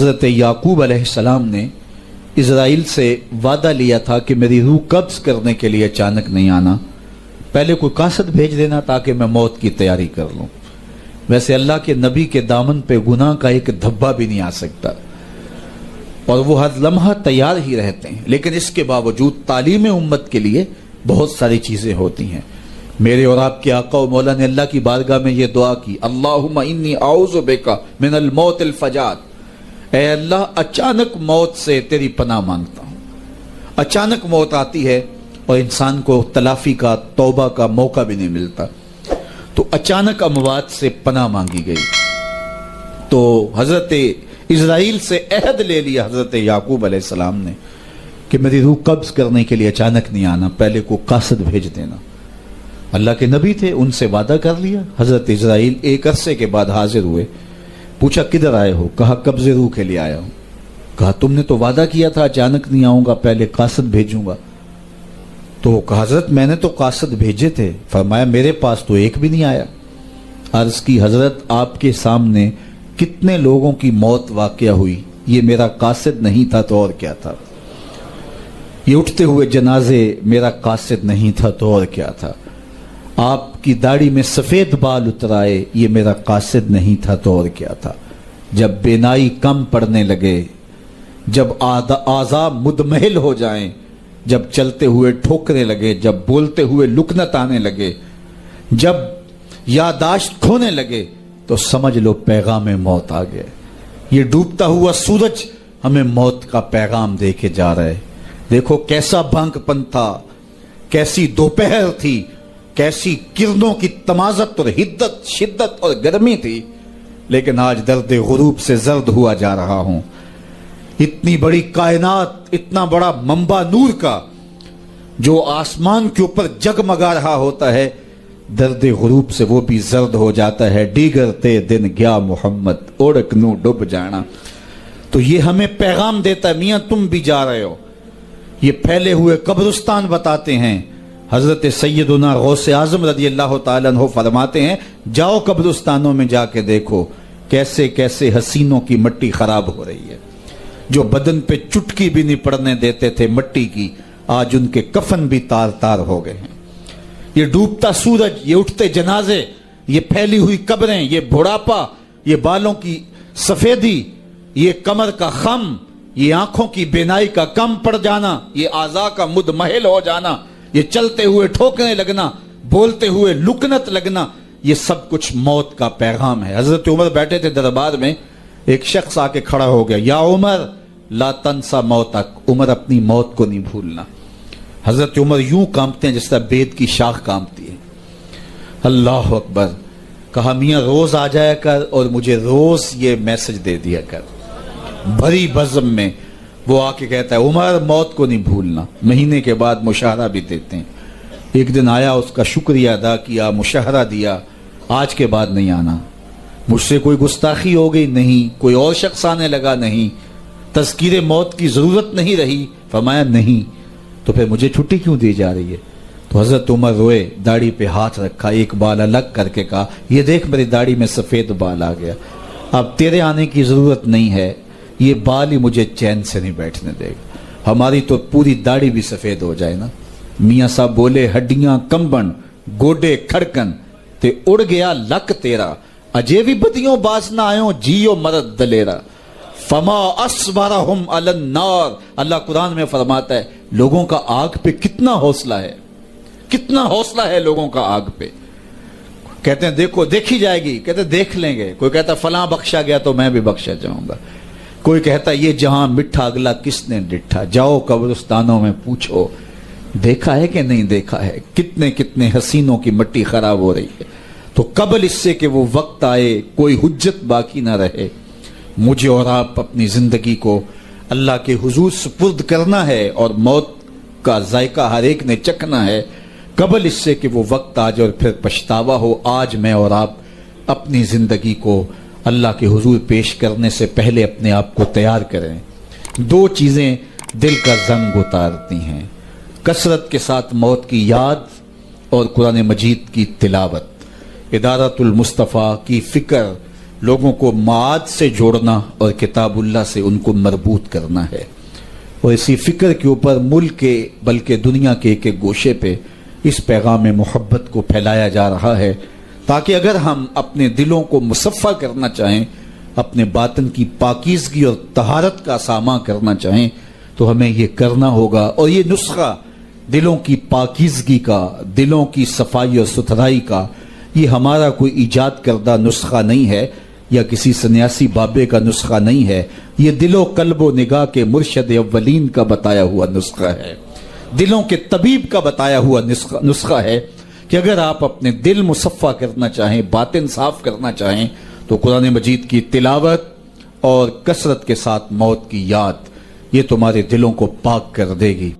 حضرت یعقوب علیہ السلام نے اسرائیل سے وعدہ لیا تھا کہ میری روح قبض کرنے کے لیے اچانک نہیں آنا، پہلے کوئی قاصد بھیج دینا تاکہ میں موت کی تیاری کر لوں۔ ویسے اللہ کے نبی کے دامن پہ گناہ کا ایک دھبا بھی نہیں آ سکتا اور وہ ہر لمحہ تیار ہی رہتے ہیں، لیکن اس کے باوجود تعلیم امت کے لیے بہت ساری چیزیں ہوتی ہیں۔ میرے اور آپ کے آقا و مولا نے اللہ کی بارگاہ میں یہ دعا کی، اللہم انی اعوذ بک من الموت الفجاۃ، اے اللہ اچانک موت سے تیری پناہ مانگتا ہوں۔ اچانک موت آتی ہے اور انسان کو تلافی کا، توبہ کا موقع بھی نہیں ملتا، تو اچانک اموات سے پناہ مانگی گئی۔ تو حضرت اسرائیل سے عہد لے لیا حضرت یعقوب علیہ السلام نے کہ میری روح قبض کرنے کے لیے اچانک نہیں آنا، پہلے کو قاصد بھیج دینا۔ اللہ کے نبی تھے، ان سے وعدہ کر لیا۔ حضرت اسرائیل ایک عرصے کے بعد حاضر ہوئے، پوچھا کدھر آئے ہو؟ کہا قبض روح کے لیے آیا ہوں۔ کہا تم نے تو وعدہ کیا تھا اچانک نہیں آؤں گا، پہلے قاصد بھیجوں گا۔ تو کہا حضرت میں نے تو قاصد بھیجے تھے۔ فرمایا میرے پاس تو ایک بھی نہیں آیا۔ عرض کی حضرت آپ کے سامنے کتنے لوگوں کی موت واقع ہوئی، یہ میرا قاصد نہیں تھا تو اور کیا تھا؟ یہ اٹھتے ہوئے جنازے میرا قاصد نہیں تھا تو اور کیا تھا؟ آپ کی داڑھی میں سفید بال اترائے، یہ میرا قاصد نہیں تھا تو اور کیا تھا؟ جب بینائی کم پڑنے لگے، جب اعضاء مدمحل ہو جائیں، جب چلتے ہوئے ٹھوکرے لگے، جب بولتے ہوئے لکنت آنے لگے، جب یادداشت کھونے لگے، تو سمجھ لو پیغام موت آ گیا۔ یہ ڈوبتا ہوا سورج ہمیں موت کا پیغام دے کے جا رہا ہے۔ دیکھو کیسا بھنگ پن تھا، کیسی دوپہر تھی، کیسی کرنوں کی تمازت اور حدت، شدت اور گرمی تھی، لیکن آج درد غروب سے زرد ہوا جا رہا ہوں۔ اتنی بڑی کائنات، اتنا بڑا منبع نور کا جو آسمان کے اوپر جگمگا رہا ہوتا ہے، درد غروب سے وہ بھی زرد ہو جاتا ہے۔ دیگرتے دن گیا محمد، اوڑک نو ڈب جانا۔ تو یہ ہمیں پیغام دیتا ہے، میاں تم بھی جا رہے ہو۔ یہ پھیلے ہوئے قبرستان بتاتے ہیں۔ حضرت سیدنا غوث اعظم رضی اللہ تعالیٰ عنہ فرماتے ہیں جاؤ قبرستانوں میں جا کے دیکھو کیسے کیسے حسینوں کی مٹی خراب ہو رہی ہے۔ جو بدن پہ چٹکی بھی نہیں پڑنے دیتے تھے مٹی کی، آج ان کے کفن بھی تار تار ہو گئے ہیں۔ یہ ڈوبتا سورج، یہ اٹھتے جنازے، یہ پھیلی ہوئی قبریں، یہ بڑھاپا، یہ بالوں کی سفیدی، یہ کمر کا خم، یہ آنکھوں کی بینائی کا کم پڑ جانا، یہ اعضاء کا مدمحل ہو جانا، یہ چلتے ہوئے ٹھوکنے لگنا، بولتے ہوئے لکنت لگنا، یہ سب کچھ موت کا پیغام ہے۔ حضرت عمر بیٹھے تھے دربار میں، ایک شخص آ کے کھڑا ہو گیا، یا عمر لا تنسا موتک، عمر اپنی موت کو نہیں بھولنا۔ حضرت عمر یوں کانپتے ہیں جس طرح بید کی شاخ کانپتی ہے۔ اللہ اکبر۔ کہا میاں روز آ جایا کر اور مجھے روز یہ میسج دے دیا کر۔ بھری بزم میں وہ آ کے کہتا ہے عمر موت کو نہیں بھولنا۔ مہینے کے بعد مشاہرہ بھی دیتے ہیں۔ ایک دن آیا، اس کا شکریہ ادا کیا، مشاہرہ دیا، آج کے بعد نہیں آنا۔ مجھ سے کوئی گستاخی ہو گئی؟ نہیں۔ کوئی اور شخص آنے لگا؟ نہیں۔ تذکیر موت کی ضرورت نہیں رہی؟ فرمایا نہیں۔ تو پھر مجھے چھٹی کیوں دی جا رہی ہے؟ تو حضرت عمر روئے، داڑھی پہ ہاتھ رکھا، ایک بال الگ کر کے کہا یہ دیکھ میری داڑھی میں سفید بال آ گیا، اب تیرے آنے کی ضرورت نہیں ہے، یہ بال ہی مجھے چین سے نہیں بیٹھنے دے گا۔ ہماری تو پوری داڑھی بھی سفید ہو جائے نا۔ میاں صاحب بولے ہڈیاں کمبن، گوڈے کھڑکن تے اڑ گیا لک تیرا، اجے بھی بدیوں باز نہ آئوں، جیو مرد دلیرا، فما اصبرہم علی النار۔ اللہ قرآن میں فرماتا ہے لوگوں کا آگ پہ کتنا حوصلہ ہے، کتنا حوصلہ ہے لوگوں کا آگ پہ۔ کہتے ہیں دیکھو دیکھی جائے گی، کہتے ہیں دیکھ لیں گے۔ کوئی کہتا فلاں بخشا گیا تو میں بھی بخشا جاؤں گا۔ کوئی کہتا یہ جہاں مٹھا اگلا کس نے ڈٹھا، جاؤ قبرستانوں میں پوچھو دیکھا ہے کہ نہیں دیکھا ہے، کتنے کتنے حسینوں کی مٹی خراب ہو رہی ہے۔ تو قبل اس سے کہ وہ وقت آئے کوئی حجت باقی نہ رہے، مجھے اور آپ اپنی زندگی کو اللہ کے حضور سپرد کرنا ہے، اور موت کا ذائقہ ہر ایک نے چکھنا ہے قبل اس سے کہ وہ وقت آ جائے اور پھر پچھتاوا ہو۔ آج میں اور آپ اپنی زندگی کو اللہ کے حضور پیش کرنے سے پہلے اپنے آپ کو تیار کریں۔ دو چیزیں دل کا زنگ اتارتی ہیں، کثرت کے ساتھ موت کی یاد اور قرآن مجید کی تلاوت۔ ادارت المصطفیٰ کی فکر لوگوں کو معاد سے جوڑنا اور کتاب اللہ سے ان کو مربوط کرنا ہے، اور اسی فکر کے اوپر ملک کے بلکہ دنیا کے ایک ایک گوشے پہ اس پیغام محبت کو پھیلایا جا رہا ہے، تاکہ اگر ہم اپنے دلوں کو مصفہ کرنا چاہیں، اپنے باطن کی پاکیزگی اور طہارت کا ساماں کرنا چاہیں، تو ہمیں یہ کرنا ہوگا۔ اور یہ نسخہ دلوں کی پاکیزگی کا، دلوں کی صفائی اور ستھرائی کا، یہ ہمارا کوئی ایجاد کردہ نسخہ نہیں ہے، یا کسی سنیاسی بابے کا نسخہ نہیں ہے، یہ دل و قلب و نگاہ کے مرشد اولین کا بتایا ہوا نسخہ ہے، دلوں کے طبیب کا بتایا ہوا نسخہ ہے کہ اگر آپ اپنے دل مصفہ کرنا چاہیں، باطن صاف کرنا چاہیں، تو قرآن مجید کی تلاوت اور کثرت کے ساتھ موت کی یاد، یہ تمہارے دلوں کو پاک کر دے گی۔